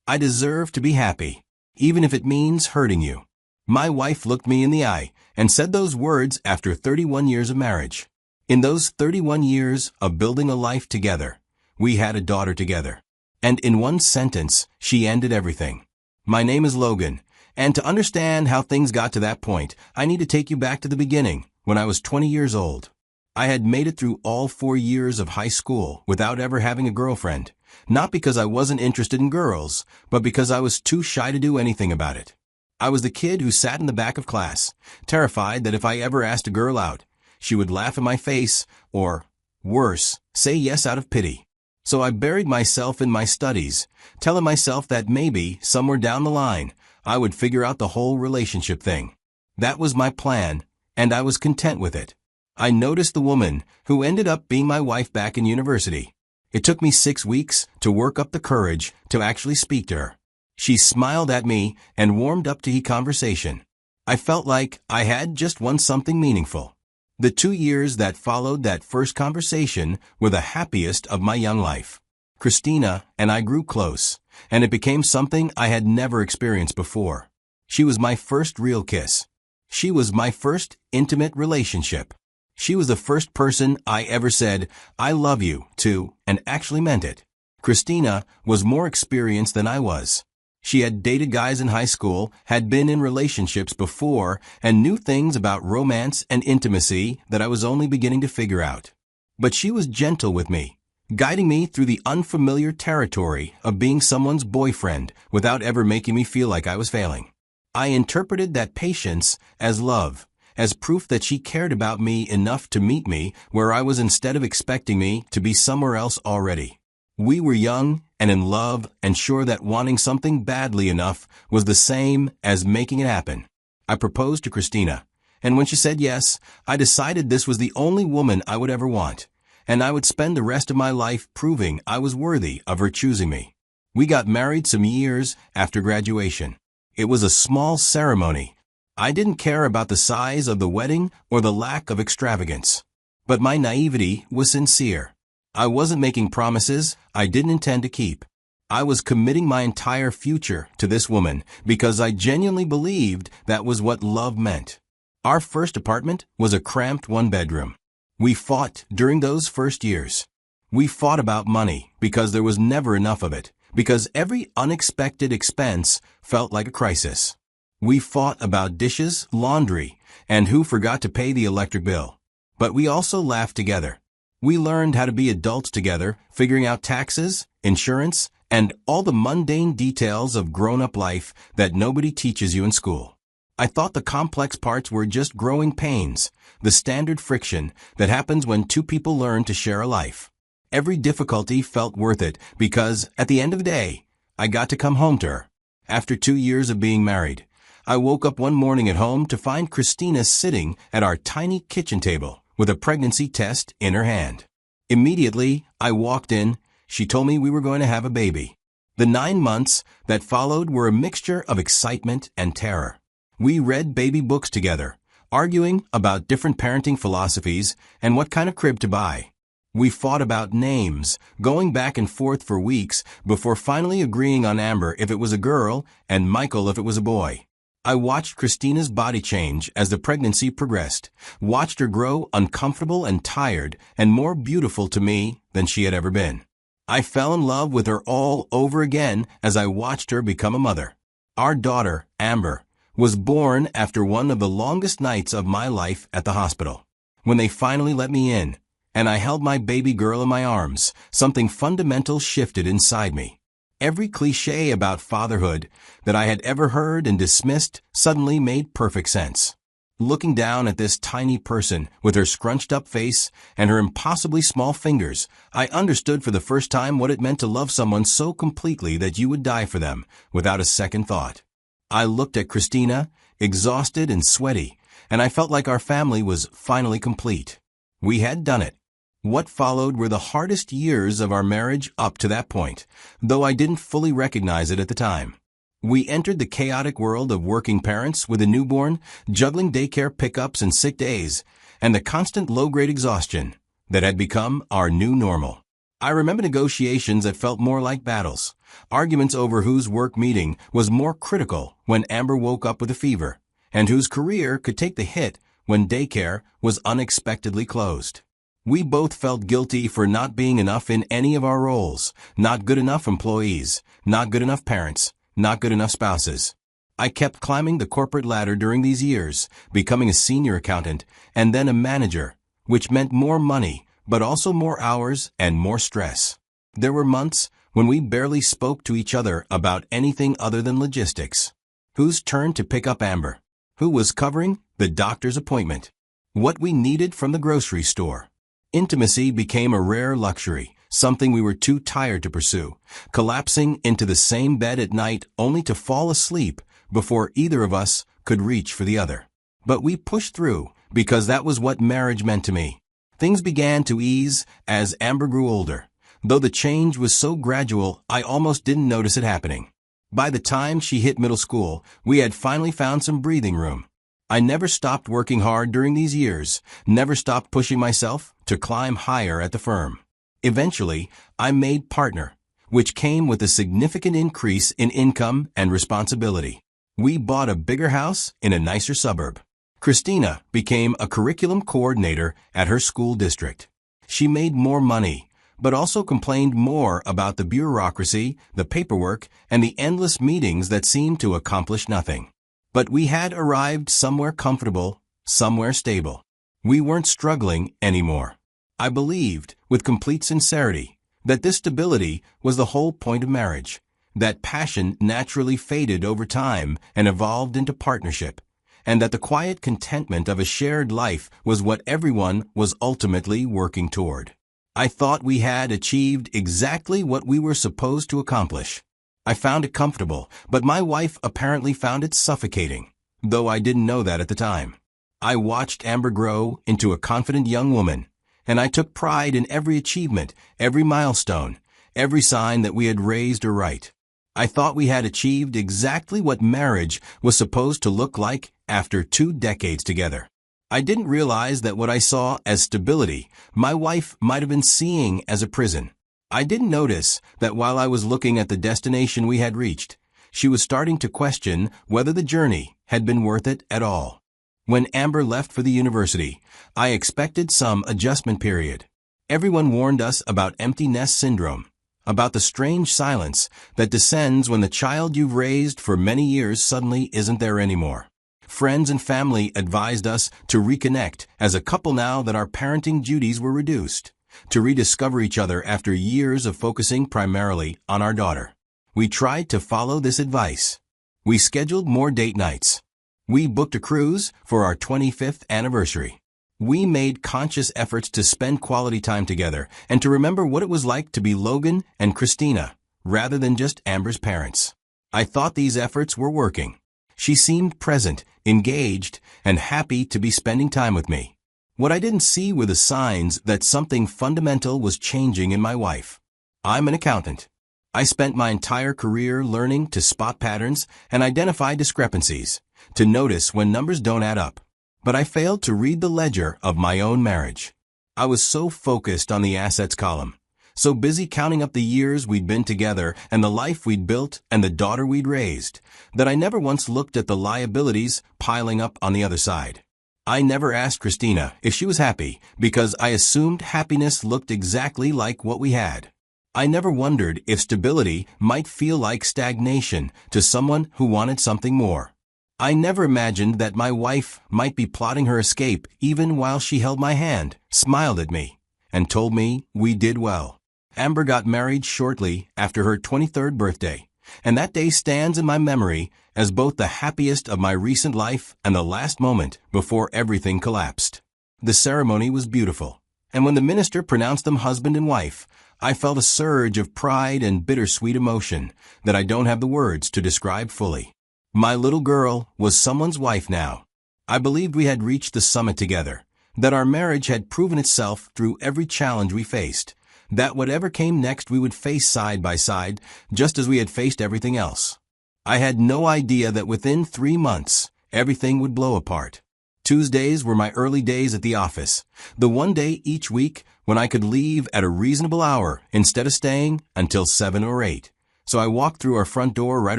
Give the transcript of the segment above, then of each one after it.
I deserve to be happy, even if it means hurting you. My wife looked me in the eye and said those words after 31 years of marriage. In those 31 years of building a life together, we had a daughter together. And in one sentence, she ended everything. My name is Logan, and to understand how things got to that point, I need to take you back to the beginning, when I was 20 years old. I had made it through all 4 years of high school without ever having a girlfriend, not because I wasn't interested in girls, but because I was too shy to do anything about it. I was the kid who sat in the back of class, terrified that if I ever asked a girl out, she would laugh in my face, or, worse, say yes out of pity. So I buried myself in my studies, telling myself that maybe, somewhere down the line, I would figure out the whole relationship thing. That was my plan, and I was content with it. I noticed the woman who ended up being my wife back in university. It took me 6 weeks to work up the courage to actually speak to her. She smiled at me and warmed up to conversation. I felt like I had just won something meaningful. The 2 years that followed that first conversation were the happiest of my young life. Christina and I grew close, and it became something I had never experienced before. She was my first real kiss. She was my first intimate relationship. She was the first person I ever said, "I love you," to, and actually meant it. Christina was more experienced than I was. She had dated guys in high school, had been in relationships before, and knew things about romance and intimacy that I was only beginning to figure out. But she was gentle with me, guiding me through the unfamiliar territory of being someone's boyfriend without ever making me feel like I was failing. I interpreted that patience as love, as proof that she cared about me enough to meet me where I was instead of expecting me to be somewhere else already. We were young and in love and sure that wanting something badly enough was the same as making it happen. I proposed to Christina, and when she said yes, I decided this was the only woman I would ever want, and I would spend the rest of my life proving I was worthy of her choosing me. We got married some years after graduation. It was a small ceremony. I didn't care about the size of the wedding or the lack of extravagance. But my naivety was sincere. I wasn't making promises I didn't intend to keep. I was committing my entire future to this woman because I genuinely believed that was what love meant. Our first apartment was a cramped one-bedroom. We fought during those first years. We fought about money because there was never enough of it, because every unexpected expense felt like a crisis. We fought about dishes, laundry, and who forgot to pay the electric bill. But we also laughed together. We learned how to be adults together, figuring out taxes, insurance, and all the mundane details of grown-up life that nobody teaches you in school. I thought the complex parts were just growing pains, the standard friction that happens when two people learn to share a life. Every difficulty felt worth it because, at the end of the day, I got to come home to her. After 2 years of being married, I woke up one morning at home to find Christina sitting at our tiny kitchen table with a pregnancy test in her hand. Immediately, I walked in. She told me we were going to have a baby. The 9 months that followed were a mixture of excitement and terror. We read baby books together, arguing about different parenting philosophies and what kind of crib to buy. We fought about names, going back and forth for weeks before finally agreeing on Amber if it was a girl and Michael if it was a boy. I watched Christina's body change as the pregnancy progressed, watched her grow uncomfortable and tired and more beautiful to me than she had ever been. I fell in love with her all over again as I watched her become a mother. Our daughter, Amber, was born after one of the longest nights of my life at the hospital. When they finally let me in, and I held my baby girl in my arms, something fundamental shifted inside me. Every cliché about fatherhood that I had ever heard and dismissed suddenly made perfect sense. Looking down at this tiny person with her scrunched-up face and her impossibly small fingers, I understood for the first time what it meant to love someone so completely that you would die for them without a second thought. I looked at Christina, exhausted and sweaty, and I felt like our family was finally complete. We had done it. What followed were the hardest years of our marriage up to that point, though I didn't fully recognize it at the time. We entered the chaotic world of working parents with a newborn, juggling daycare pickups and sick days, and the constant low-grade exhaustion that had become our new normal. I remember negotiations that felt more like battles, arguments over whose work meeting was more critical when Amber woke up with a fever, and whose career could take the hit when daycare was unexpectedly closed. We both felt guilty for not being enough in any of our roles, not good enough employees, not good enough parents, not good enough spouses. I kept climbing the corporate ladder during these years, becoming a senior accountant and then a manager, which meant more money, but also more hours and more stress. There were months when we barely spoke to each other about anything other than logistics. Whose turn to pick up Amber? Who was covering the doctor's appointment? What we needed from the grocery store? Intimacy became a rare luxury, something we were too tired to pursue, collapsing into the same bed at night only to fall asleep before either of us could reach for the other. But we pushed through because that was what marriage meant to me. Things began to ease as Amber grew older, though the change was so gradual I almost didn't notice it happening. By the time she hit middle school, we had finally found some breathing room. I never stopped working hard during these years, never stopped pushing myself to climb higher at the firm. Eventually, I made partner, which came with a significant increase in income and responsibility. We bought a bigger house in a nicer suburb. Christina became a curriculum coordinator at her school district. She made more money, but also complained more about the bureaucracy, the paperwork, and the endless meetings that seemed to accomplish nothing. But we had arrived somewhere comfortable, somewhere stable. We weren't struggling anymore. I believed, with complete sincerity, that this stability was the whole point of marriage, that passion naturally faded over time and evolved into partnership, and that the quiet contentment of a shared life was what everyone was ultimately working toward. I thought we had achieved exactly what we were supposed to accomplish. I found it comfortable, but my wife apparently found it suffocating, though I didn't know that at the time. I watched Amber grow into a confident young woman, and I took pride in every achievement, every milestone, every sign that we had raised her right. I thought we had achieved exactly what marriage was supposed to look like after 2 decades together. I didn't realize that what I saw as stability, my wife might have been seeing as a prison. I didn't notice that while I was looking at the destination we had reached, she was starting to question whether the journey had been worth it at all. When Amber left for the university, I expected some adjustment period. Everyone warned us about empty nest syndrome, about the strange silence that descends when the child you've raised for many years suddenly isn't there anymore. Friends and family advised us to reconnect as a couple now that our parenting duties were reduced, to rediscover each other after years of focusing primarily on our daughter. We tried to follow this advice. We scheduled more date nights. We booked a cruise for our 25th anniversary. We made conscious efforts to spend quality time together and to remember what it was like to be Logan and Christina, rather than just Amber's parents. I thought these efforts were working. She seemed present, engaged, and happy to be spending time with me. What I didn't see were the signs that something fundamental was changing in my wife. I'm an accountant. I spent my entire career learning to spot patterns and identify discrepancies, to notice when numbers don't add up. But I failed to read the ledger of my own marriage. I was so focused on the assets column, so busy counting up the years we'd been together and the life we'd built and the daughter we'd raised, that I never once looked at the liabilities piling up on the other side. I never asked Christina if she was happy because I assumed happiness looked exactly like what we had. I never wondered if stability might feel like stagnation to someone who wanted something more. I never imagined that my wife might be plotting her escape even while she held my hand, smiled at me, and told me we did well. Amber got married shortly after her 23rd birthday, and that day stands in my memory as both the happiest of my recent life and the last moment before everything collapsed. The ceremony was beautiful, and when the minister pronounced them husband and wife, I felt a surge of pride and bittersweet emotion that I don't have the words to describe fully. My little girl was someone's wife now. I believed we had reached the summit together, that our marriage had proven itself through every challenge we faced, that whatever came next we would face side by side, just as we had faced everything else. I had no idea that within 3 months, everything would blow apart. Tuesdays were my early days at the office, the one day each week when I could leave at a reasonable hour instead of staying until 7 or 8. So I walked through our front door right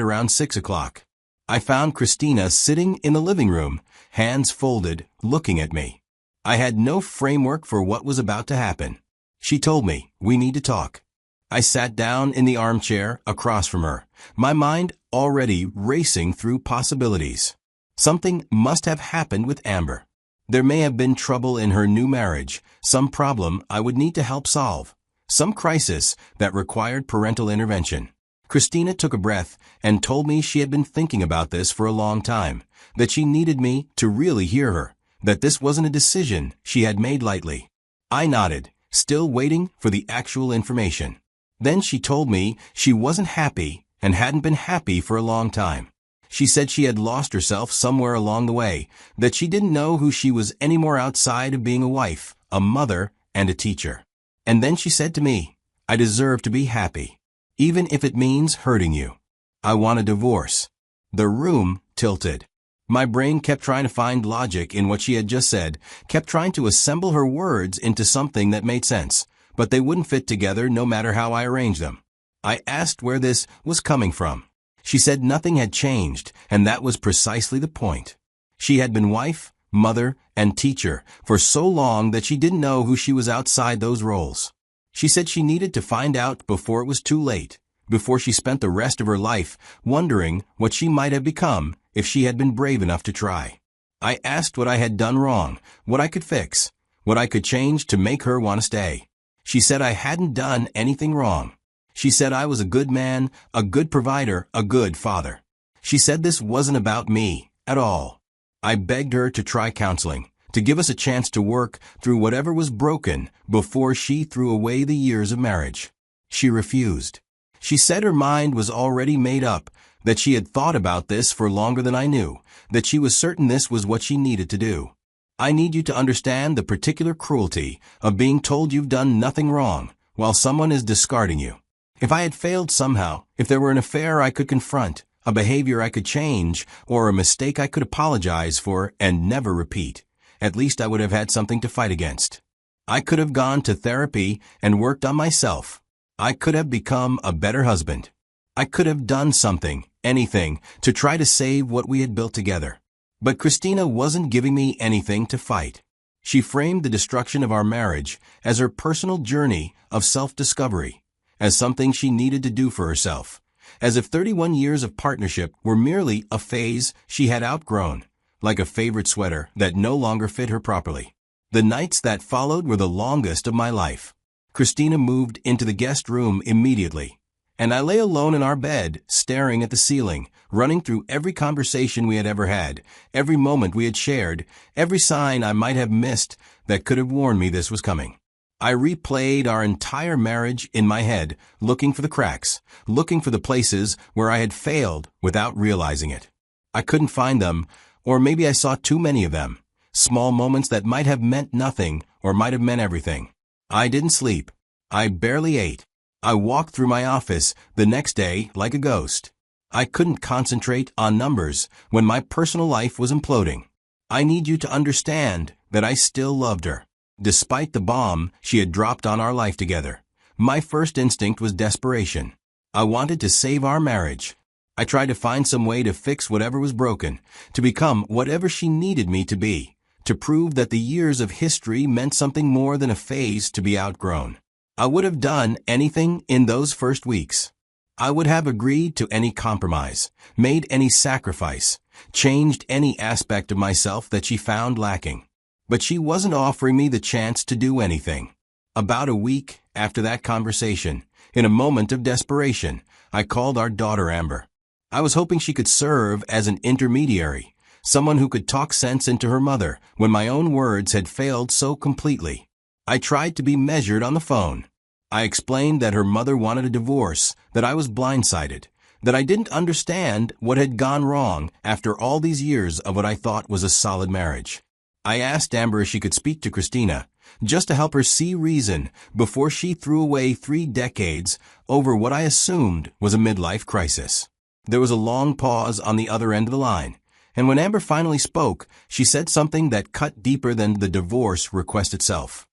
around 6 o'clock. I found Christina sitting in the living room, hands folded, looking at me. I had no framework for what was about to happen. She told me, "We need to talk." I sat down in the armchair across from her, my mind already racing through possibilities. Something must have happened with Amber. There may have been trouble in her new marriage, some problem I would need to help solve, some crisis that required parental intervention. Christina took a breath and told me she had been thinking about this for a long time, that she needed me to really hear her, that this wasn't a decision she had made lightly. I nodded, still waiting for the actual information. Then she told me she wasn't happy and hadn't been happy for a long time. She said she had lost herself somewhere along the way, that she didn't know who she was anymore outside of being a wife, a mother, and a teacher. And then she said to me, "I deserve to be happy, even if it means hurting you. I want a divorce." The room tilted. My brain kept trying to find logic in what she had just said, kept trying to assemble her words into something that made sense, but they wouldn't fit together no matter how I arranged them. I asked where this was coming from. She said nothing had changed, and that was precisely the point. She had been wife, mother, and teacher for so long that she didn't know who she was outside those roles. She said she needed to find out before it was too late, before she spent the rest of her life wondering what she might have become if she had been brave enough to try. I asked what I had done wrong, what I could fix, what I could change to make her want to stay. She said I hadn't done anything wrong. She said I was a good man, a good provider, a good father. She said this wasn't about me at all. I begged her to try counseling, to give us a chance to work through whatever was broken before she threw away the years of marriage. She refused. She said her mind was already made up, that she had thought about this for longer than I knew, that she was certain this was what she needed to do. I need you to understand the particular cruelty of being told you've done nothing wrong while someone is discarding you. If I had failed somehow, if there were an affair I could confront, a behavior I could change, or a mistake I could apologize for and never repeat, at least I would have had something to fight against. I could have gone to therapy and worked on myself. I could have become a better husband. I could have done something, anything, to try to save what we had built together. But Christina wasn't giving me anything to fight. She framed the destruction of our marriage as her personal journey of self-discovery, as something she needed to do for herself, as if 31 years of partnership were merely a phase she had outgrown, like a favorite sweater that no longer fit her properly. The nights that followed were the longest of my life. Christina moved into the guest room immediately, and I lay alone in our bed, staring at the ceiling, running through every conversation we had ever had, every moment we had shared, every sign I might have missed that could have warned me this was coming. I replayed our entire marriage in my head, looking for the cracks, looking for the places where I had failed without realizing it. I couldn't find them, or maybe I saw too many of them, small moments that might have meant nothing or might have meant everything. I didn't sleep. I barely ate. I walked through my office the next day like a ghost. I couldn't concentrate on numbers when my personal life was imploding. I need you to understand that I still loved her. Despite the bomb she had dropped on our life together, my first instinct was desperation. I wanted to save our marriage. I tried to find some way to fix whatever was broken, to become whatever she needed me to be, to prove that the years of history meant something more than a phase to be outgrown. I would have done anything in those first weeks. I would have agreed to any compromise, made any sacrifice, changed any aspect of myself that she found lacking. But she wasn't offering me the chance to do anything. About a week after that conversation, in a moment of desperation, I called our daughter Amber. I was hoping she could serve as an intermediary, someone who could talk sense into her mother when my own words had failed so completely. I tried to be measured on the phone. I explained that her mother wanted a divorce, that I was blindsided, that I didn't understand what had gone wrong after all these years of what I thought was a solid marriage. I asked Amber if she could speak to Christina, just to help her see reason before she threw away 3 decades over what I assumed was a midlife crisis. There was a long pause on the other end of the line, and when Amber finally spoke, she said something that cut deeper than the divorce request itself.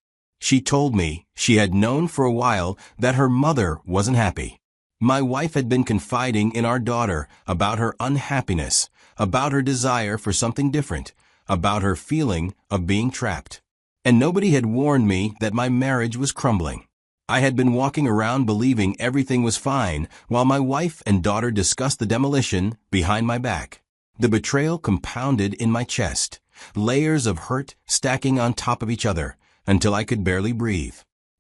She told me she had known for a while that her mother wasn't happy. My wife had been confiding in our daughter about her unhappiness, about her desire for something different, about her feeling of being trapped. And nobody had warned me that my marriage was crumbling. I had been walking around believing everything was fine while my wife and daughter discussed the demolition behind my back. The betrayal compounded in my chest, layers of hurt stacking on top of each other until I could barely breathe.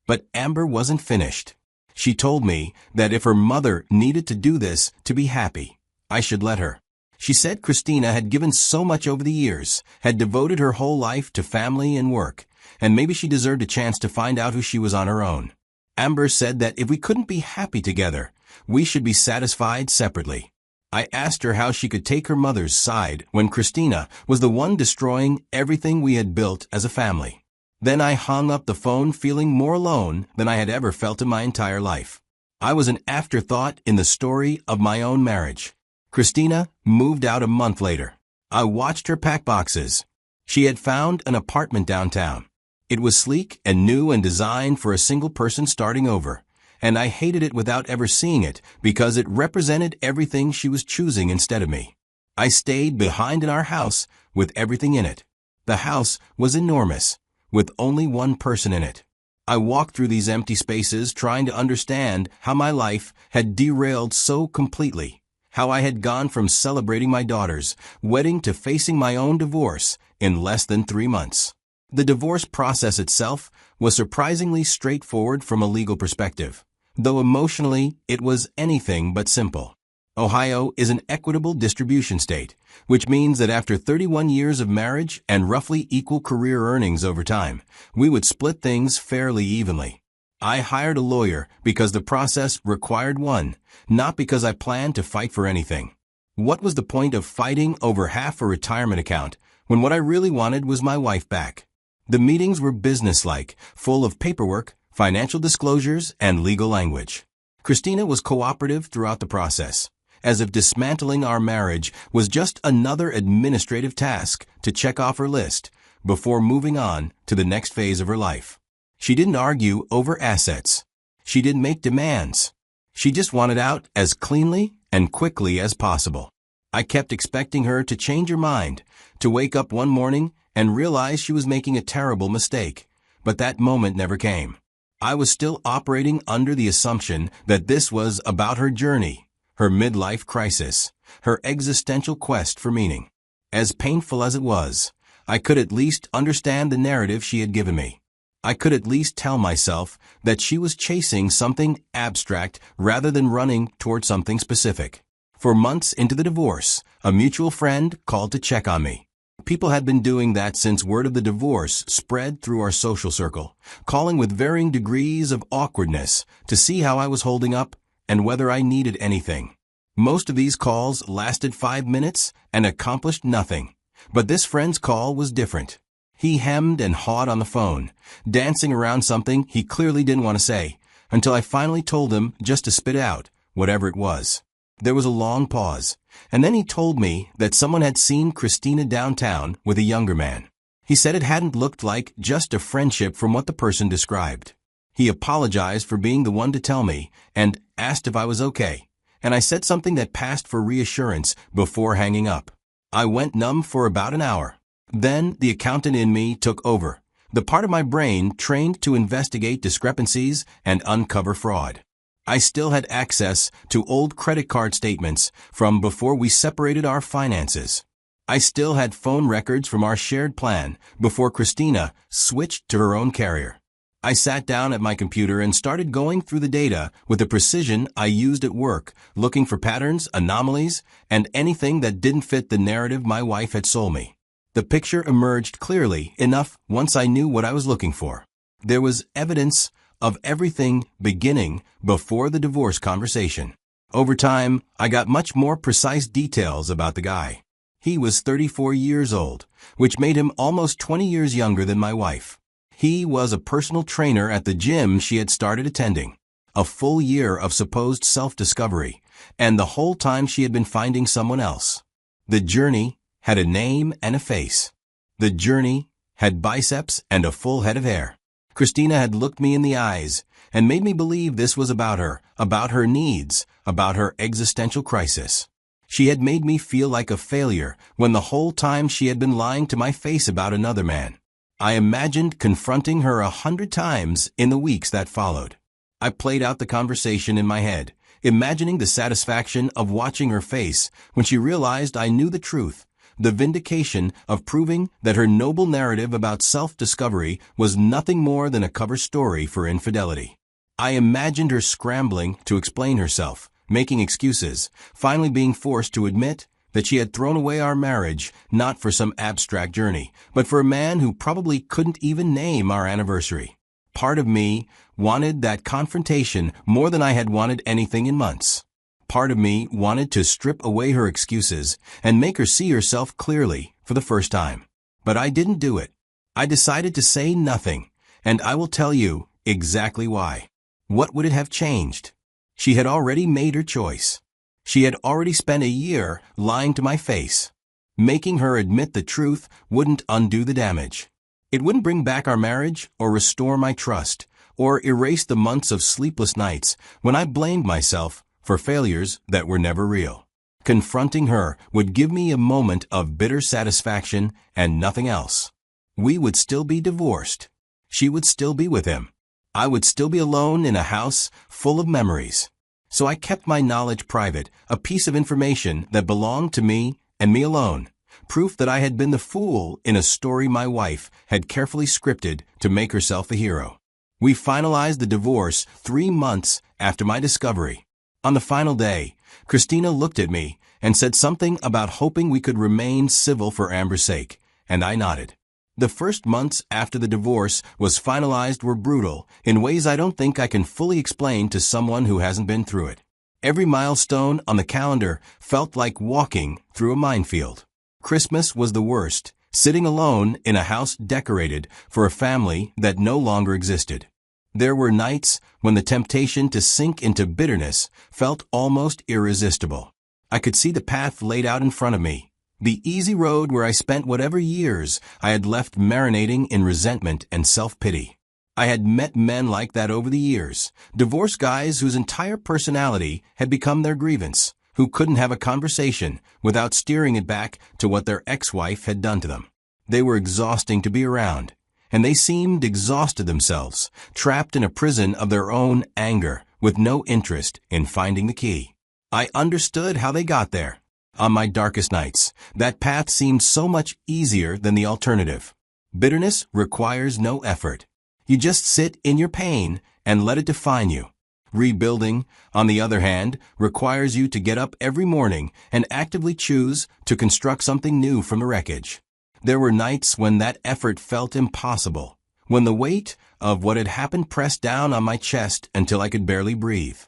But Amber wasn't finished. She told me that if her mother needed to do this to be happy, I should let her. She said Christina had given so much over the years, had devoted her whole life to family and work, and maybe she deserved a chance to find out who she was on her own. Amber said that if we couldn't be happy together, we should be satisfied separately. I asked her how she could take her mother's side when Christina was the one destroying everything we had built as a family. Then I hung up the phone feeling more alone than I had ever felt in my entire life. I was an afterthought in the story of my own marriage. Christina moved out a month later. I watched her pack boxes. She had found an apartment downtown. It was sleek and new and designed for a single person starting over, and I hated it without ever seeing it because it represented everything she was choosing instead of me. I stayed behind in our house with everything in it. The house was enormous, with only one person in it. I walked through these empty spaces trying to understand how my life had derailed so completely, how I had gone from celebrating my daughter's wedding to facing my own divorce in less than 3 months. The divorce process itself was surprisingly straightforward from a legal perspective, though emotionally it was anything but simple. Ohio is an equitable distribution state, which means that after 31 years of marriage and roughly equal career earnings over time, we would split things fairly evenly. I hired a lawyer because the process required one, not because I planned to fight for anything. What was the point of fighting over half a retirement account when what I really wanted was my wife back? The meetings were businesslike, full of paperwork, financial disclosures, and legal language. Christina was cooperative throughout the process, as if dismantling our marriage was just another administrative task to check off her list before moving on to the next phase of her life. She didn't argue over assets. She didn't make demands. She just wanted out as cleanly and quickly as possible. I kept expecting her to change her mind, to wake up one morning and realize she was making a terrible mistake, but that moment never came. I was still operating under the assumption that this was about her journey, her midlife crisis, her existential quest for meaning. As painful as it was, I could at least understand the narrative she had given me. I could at least tell myself that she was chasing something abstract rather than running toward something specific. For months into the divorce, a mutual friend called to check on me. People had been doing that since word of the divorce spread through our social circle, calling with varying degrees of awkwardness to see how I was holding up and whether I needed anything. Most of these calls lasted 5 minutes and accomplished nothing, but this friend's call was different. He hemmed and hawed on the phone, dancing around something he clearly didn't want to say, until I finally told him just to spit out whatever it was. There was a long pause, and then he told me that someone had seen Christina downtown with a younger man. He said it hadn't looked like just a friendship from what the person described. He apologized for being the one to tell me and asked if I was okay, and I said something that passed for reassurance before hanging up. I went numb for about an hour. Then the accountant in me took over, the part of my brain trained to investigate discrepancies and uncover fraud. I still had access to old credit card statements from before we separated our finances. I still had phone records from our shared plan before Christina switched to her own carrier. I sat down at my computer and started going through the data with the precision I used at work, looking for patterns, anomalies, and anything that didn't fit the narrative my wife had sold me. The picture emerged clearly enough once I knew what I was looking for. There was evidence of everything beginning before the divorce conversation. Over time, I got much more precise details about the guy. He was 34 years old, which made him almost 20 years younger than my wife. He was a personal trainer at the gym she had started attending. A full year of supposed self-discovery, and the whole time she had been finding someone else. The journey had a name and a face. The journey had biceps and a full head of hair. Christina had looked me in the eyes and made me believe this was about her needs, about her existential crisis. She had made me feel like a failure when the whole time she had been lying to my face about another man. I imagined confronting her 100 times in the weeks that followed. I played out the conversation in my head, imagining the satisfaction of watching her face when she realized I knew the truth, the vindication of proving that her noble narrative about self-discovery was nothing more than a cover story for infidelity. I imagined her scrambling to explain herself, making excuses, finally being forced to admit that she had thrown away our marriage not for some abstract journey, but for a man who probably couldn't even name our anniversary. Part of me wanted that confrontation more than I had wanted anything in months. Part of me wanted to strip away her excuses and make her see herself clearly for the first time. But I didn't do it. I decided to say nothing, and I will tell you exactly why. What would it have changed? She had already made her choice. She had already spent a year lying to my face. Making her admit the truth wouldn't undo the damage. It wouldn't bring back our marriage or restore my trust or erase the months of sleepless nights when I blamed myself for failures that were never real. Confronting her would give me a moment of bitter satisfaction and nothing else. We would still be divorced. She would still be with him. I would still be alone in a house full of memories. So I kept my knowledge private, a piece of information that belonged to me and me alone, proof that I had been the fool in a story my wife had carefully scripted to make herself a hero. We finalized the divorce 3 months after my discovery. On the final day, Christina looked at me and said something about hoping we could remain civil for Amber's sake, and I nodded. The first months after the divorce was finalized were brutal in ways I don't think I can fully explain to someone who hasn't been through it. Every milestone on the calendar felt like walking through a minefield. Christmas was the worst, sitting alone in a house decorated for a family that no longer existed. There were nights when the temptation to sink into bitterness felt almost irresistible. I could see the path laid out in front of me, the easy road where I spent whatever years I had left marinating in resentment and self-pity. I had met men like that over the years, divorced guys whose entire personality had become their grievance, who couldn't have a conversation without steering it back to what their ex-wife had done to them. They were exhausting to be around, and they seemed exhausted themselves, trapped in a prison of their own anger, with no interest in finding the key. I understood how they got there. On my darkest nights, that path seemed so much easier than the alternative. Bitterness requires no effort. You just sit in your pain and let it define you. Rebuilding, on the other hand, requires you to get up every morning and actively choose to construct something new from the wreckage. There were nights when that effort felt impossible, when the weight of what had happened pressed down on my chest until I could barely breathe.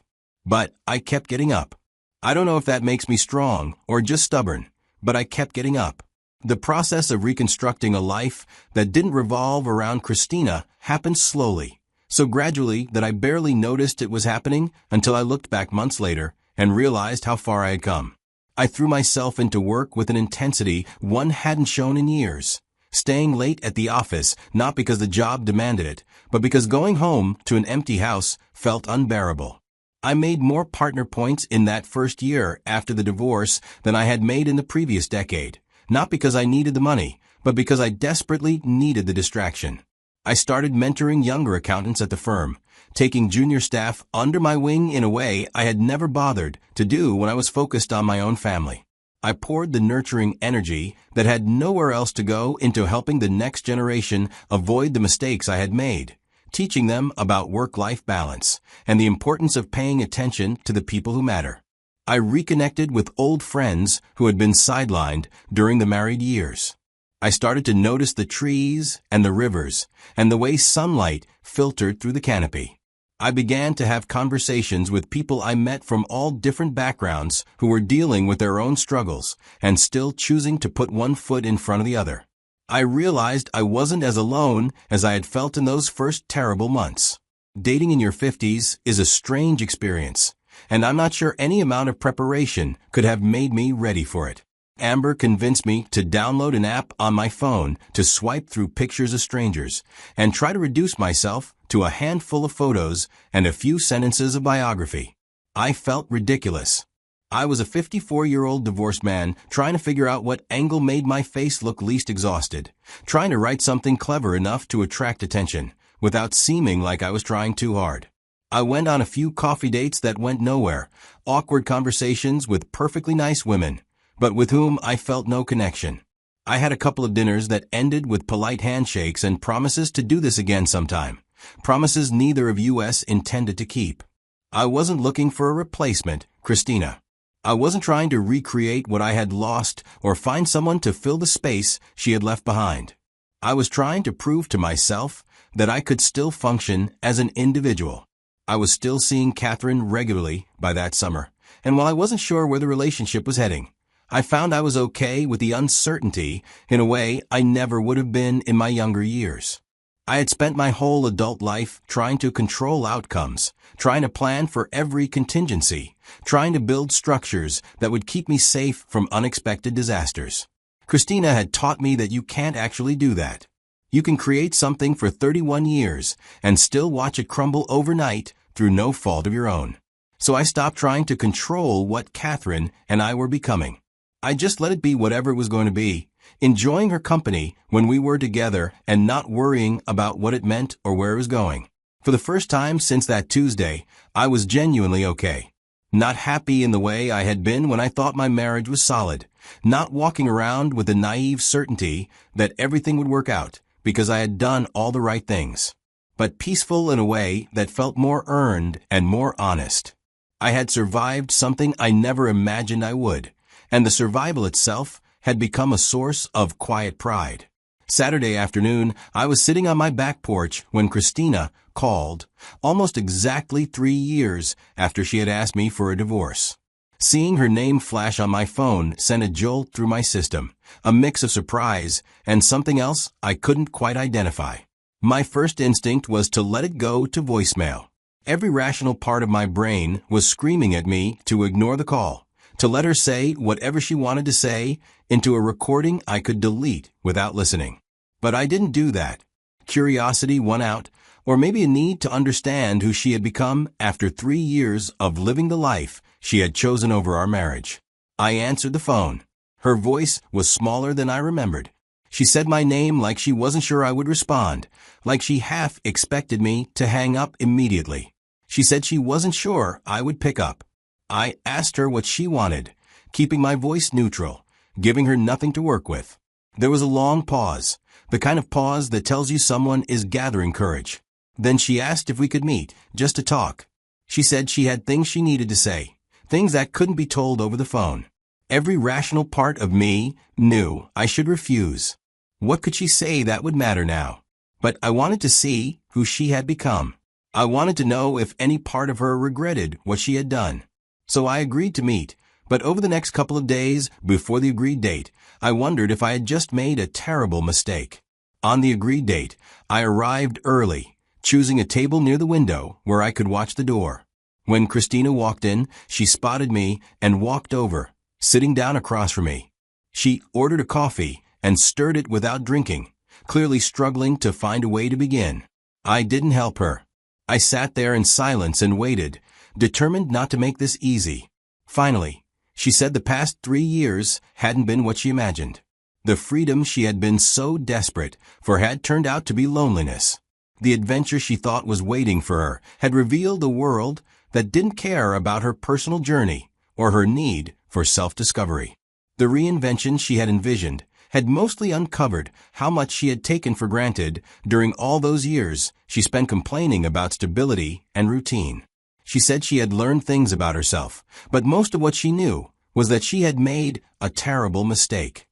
But I kept getting up. I don't know if that makes me strong or just stubborn, but I kept getting up. The process of reconstructing a life that didn't revolve around Christina happened slowly, so gradually that I barely noticed it was happening until I looked back months later and realized how far I had come. I threw myself into work with an intensity one hadn't shown in years, staying late at the office not because the job demanded it, but because going home to an empty house felt unbearable. I made more partner points in that first year after the divorce than I had made in the previous decade, not because I needed the money, but because I desperately needed the distraction. I started mentoring younger accountants at the firm, taking junior staff under my wing in a way I had never bothered to do when I was focused on my own family. I poured the nurturing energy that had nowhere else to go into helping the next generation avoid the mistakes I had made, teaching them about work-life balance and the importance of paying attention to the people who matter. I reconnected with old friends who had been sidelined during the married years. I started to notice the trees and the rivers and the way sunlight filtered through the canopy. I began to have conversations with people I met from all different backgrounds who were dealing with their own struggles and still choosing to put one foot in front of the other. I realized I wasn't as alone as I had felt in those first terrible months. Dating in your 50s is a strange experience, and I'm not sure any amount of preparation could have made me ready for it. Amber convinced me to download an app on my phone to swipe through pictures of strangers and try to reduce myself to a handful of photos and a few sentences of biography. I felt ridiculous. I was a 54-year-old divorced man trying to figure out what angle made my face look least exhausted, trying to write something clever enough to attract attention, without seeming like I was trying too hard. I went on a few coffee dates that went nowhere, awkward conversations with perfectly nice women, but with whom I felt no connection. I had a couple of dinners that ended with polite handshakes and promises to do this again sometime, promises neither of us intended to keep. I wasn't looking for a replacement, Christina. I wasn't trying to recreate what I had lost or find someone to fill the space she had left behind. I was trying to prove to myself that I could still function as an individual. I was still seeing Catherine regularly by that summer, and while I wasn't sure where the relationship was heading, I found I was okay with the uncertainty in a way I never would have been in my younger years. I had spent my whole adult life trying to control outcomes, trying to plan for every contingency, trying to build structures that would keep me safe from unexpected disasters. Christina had taught me that you can't actually do that. You can create something for 31 years and still watch it crumble overnight through no fault of your own. So I stopped trying to control what Catherine and I were becoming. I just let it be whatever it was going to be, enjoying her company when we were together and not worrying about what it meant or where it was going. For the first time since that Tuesday, I was genuinely okay. Not happy in the way I had been when I thought my marriage was solid, not walking around with the naive certainty that everything would work out because I had done all the right things, but peaceful in a way that felt more earned and more honest. I had survived something I never imagined I would, and the survival itself had become a source of quiet pride. Saturday afternoon, I was sitting on my back porch when Christina called, almost exactly 3 years after she had asked me for a divorce. Seeing her name flash on my phone sent a jolt through my system, a mix of surprise and something else I couldn't quite identify. My first instinct was to let it go to voicemail. Every rational part of my brain was screaming at me to ignore the call, to let her say whatever she wanted to say into a recording I could delete without listening. But I didn't do that. Curiosity won out, or maybe a need to understand who she had become after 3 years of living the life she had chosen over our marriage. I answered the phone. Her voice was smaller than I remembered. She said my name like she wasn't sure I would respond, like she half expected me to hang up immediately. She said she wasn't sure I would pick up. I asked her what she wanted, keeping my voice neutral, giving her nothing to work with. There was a long pause, the kind of pause that tells you someone is gathering courage. Then she asked if we could meet, just to talk. She said she had things she needed to say, things that couldn't be told over the phone. Every rational part of me knew I should refuse. What could she say that would matter now? But I wanted to see who she had become. I wanted to know if any part of her regretted what she had done. So I agreed to meet, but over the next couple of days before the agreed date, I wondered if I had just made a terrible mistake. On the agreed date, I arrived early, choosing a table near the window where I could watch the door. When Christina walked in, she spotted me and walked over, sitting down across from me. She ordered a coffee and stirred it without drinking, clearly struggling to find a way to begin. I didn't help her. I sat there in silence and waited, determined not to make this easy. Finally, she said the past 3 years hadn't been what she imagined. The freedom she had been so desperate for had turned out to be loneliness. The adventure she thought was waiting for her had revealed a world that didn't care about her personal journey or her need for self-discovery. The reinvention she had envisioned had mostly uncovered how much she had taken for granted during all those years she spent complaining about stability and routine. She said she had learned things about herself, but most of what she knew was that she had made a terrible mistake.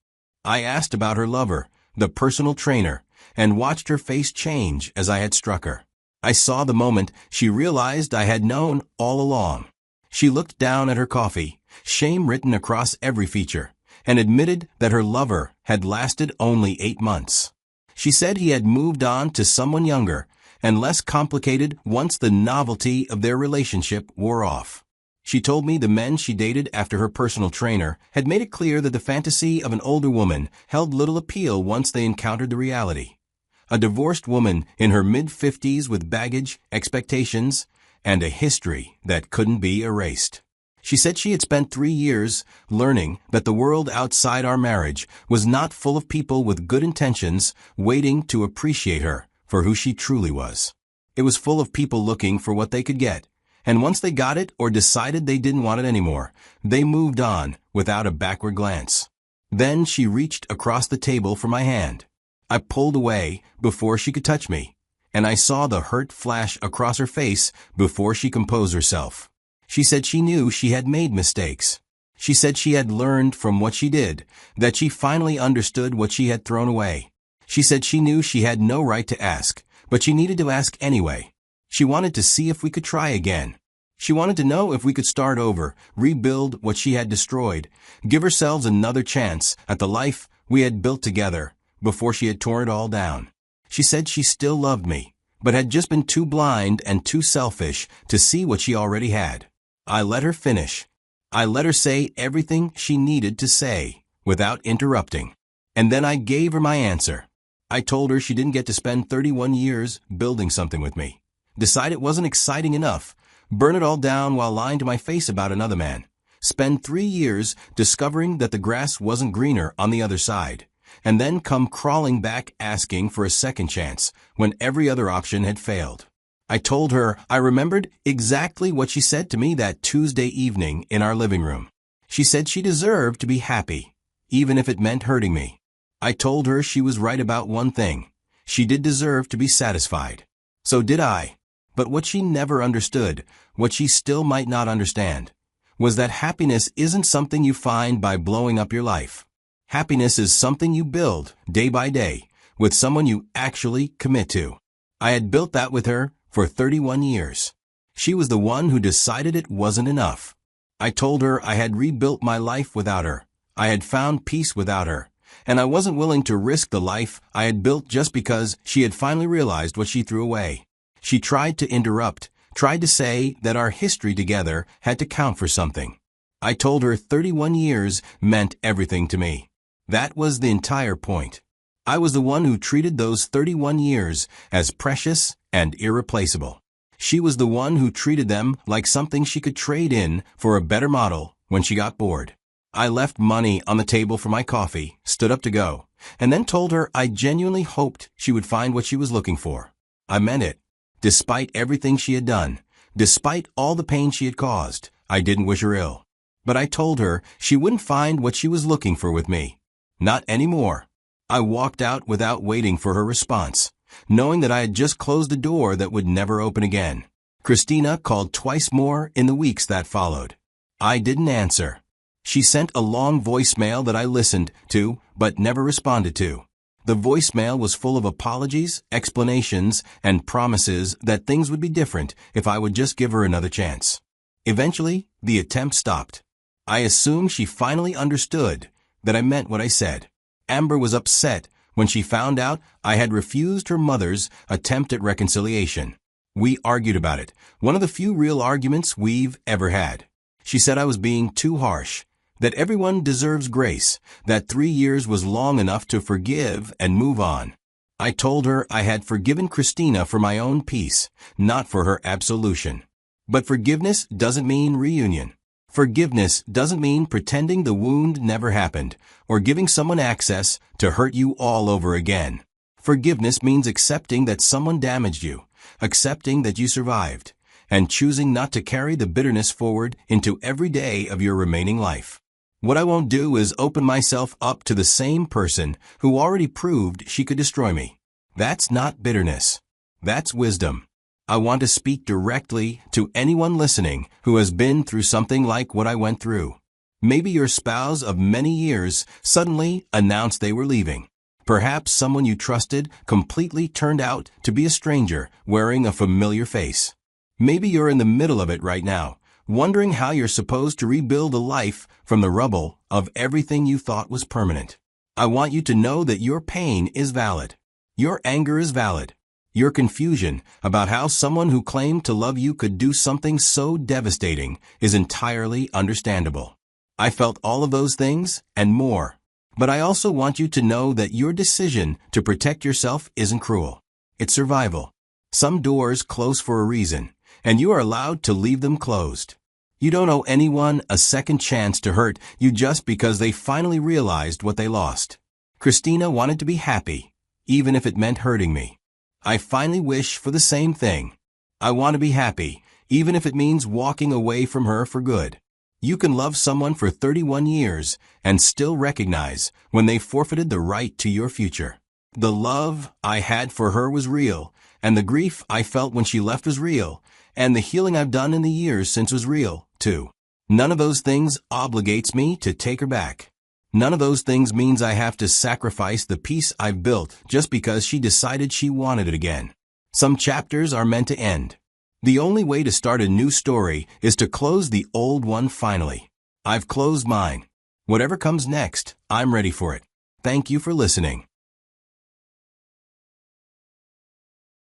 I asked about her lover, the personal trainer, and watched her face change as I had struck her. I saw the moment she realized I had known all along. She looked down at her coffee, shame written across every feature, and admitted that her lover had lasted only 8 months. She said he had moved on to someone younger and less complicated once the novelty of their relationship wore off. She told me the men she dated after her personal trainer had made it clear that the fantasy of an older woman held little appeal once they encountered the reality. A divorced woman in her mid-50s with baggage, expectations, and a history that couldn't be erased. She said she had spent 3 years learning that the world outside our marriage was not full of people with good intentions waiting to appreciate her for who she truly was. It was full of people looking for what they could get, and once they got it or decided they didn't want it anymore, they moved on without a backward glance. Then she reached across the table for my hand. I pulled away before she could touch me, and I saw the hurt flash across her face before she composed herself. She said she knew she had made mistakes. She said she had learned from what she did, that she finally understood what she had thrown away. She said she knew she had no right to ask, but she needed to ask anyway. She wanted to see if we could try again. She wanted to know if we could start over, rebuild what she had destroyed, give ourselves another chance at the life we had built together before she had torn it all down. She said she still loved me, but had just been too blind and too selfish to see what she already had. I let her finish. I let her say everything she needed to say without interrupting. And then I gave her my answer. I told her she didn't get to spend 31 years building something with me, decide it wasn't exciting enough, burn it all down while lying to my face about another man, spend 3 years discovering that the grass wasn't greener on the other side, and then come crawling back asking for a second chance when every other option had failed. I told her I remembered exactly what she said to me that Tuesday evening in our living room. She said she deserved to be happy, even if it meant hurting me. I told her she was right about one thing. She did deserve to be satisfied. So did I. But what she never understood, what she still might not understand, was that happiness isn't something you find by blowing up your life. Happiness is something you build, day by day, with someone you actually commit to. I had built that with her for 31 years. She was the one who decided it wasn't enough. I told her I had rebuilt my life without her. I had found peace without her. And I wasn't willing to risk the life I had built just because she had finally realized what she threw away. She tried to interrupt, tried to say that our history together had to count for something. I told her 31 years meant everything to me. That was the entire point. I was the one who treated those 31 years as precious and irreplaceable. She was the one who treated them like something she could trade in for a better model when she got bored. I left money on the table for my coffee, stood up to go, and then told her I genuinely hoped she would find what she was looking for. I meant it. Despite everything she had done, despite all the pain she had caused, I didn't wish her ill. But I told her she wouldn't find what she was looking for with me. Not anymore. I walked out without waiting for her response, knowing that I had just closed a door that would never open again. Christina called twice more in the weeks that followed. I didn't answer. She sent a long voicemail that I listened to but never responded to. The voicemail was full of apologies, explanations, and promises that things would be different if I would just give her another chance. Eventually, the attempt stopped. I assumed she finally understood that I meant what I said. Amber was upset when she found out I had refused her mother's attempt at reconciliation. We argued about it, one of the few real arguments we've ever had. She said I was being too harsh, that everyone deserves grace, that 3 years was long enough to forgive and move on. I told her I had forgiven Christina for my own peace, not for her absolution. But forgiveness doesn't mean reunion. Forgiveness doesn't mean pretending the wound never happened, or giving someone access to hurt you all over again. Forgiveness means accepting that someone damaged you, accepting that you survived, and choosing not to carry the bitterness forward into every day of your remaining life. What I won't do is open myself up to the same person who already proved she could destroy me. That's not bitterness. That's wisdom. I want to speak directly to anyone listening who has been through something like what I went through. Maybe your spouse of many years suddenly announced they were leaving. Perhaps someone you trusted completely turned out to be a stranger wearing a familiar face. Maybe you're in the middle of it right now, wondering how you're supposed to rebuild a life from the rubble of everything you thought was permanent. I want you to know that your pain is valid. Your anger is valid. Your confusion about how someone who claimed to love you could do something so devastating is entirely understandable. I felt all of those things and more. But I also want you to know that your decision to protect yourself isn't cruel. It's survival. Some doors close for a reason, and you are allowed to leave them closed. You don't owe anyone a second chance to hurt you just because they finally realized what they lost. Christina wanted to be happy, even if it meant hurting me. I finally wish for the same thing. I want to be happy, even if it means walking away from her for good. You can love someone for 31 years and still recognize when they forfeited the right to your future. The love I had for her was real, and the grief I felt when she left was real, and the healing I've done in the years since was real, too. None of those things obligates me to take her back. None of those things means I have to sacrifice the peace I've built just because she decided she wanted it again. Some chapters are meant to end. The only way to start a new story is to close the old one finally. I've closed mine. Whatever comes next, I'm ready for it. Thank you for listening.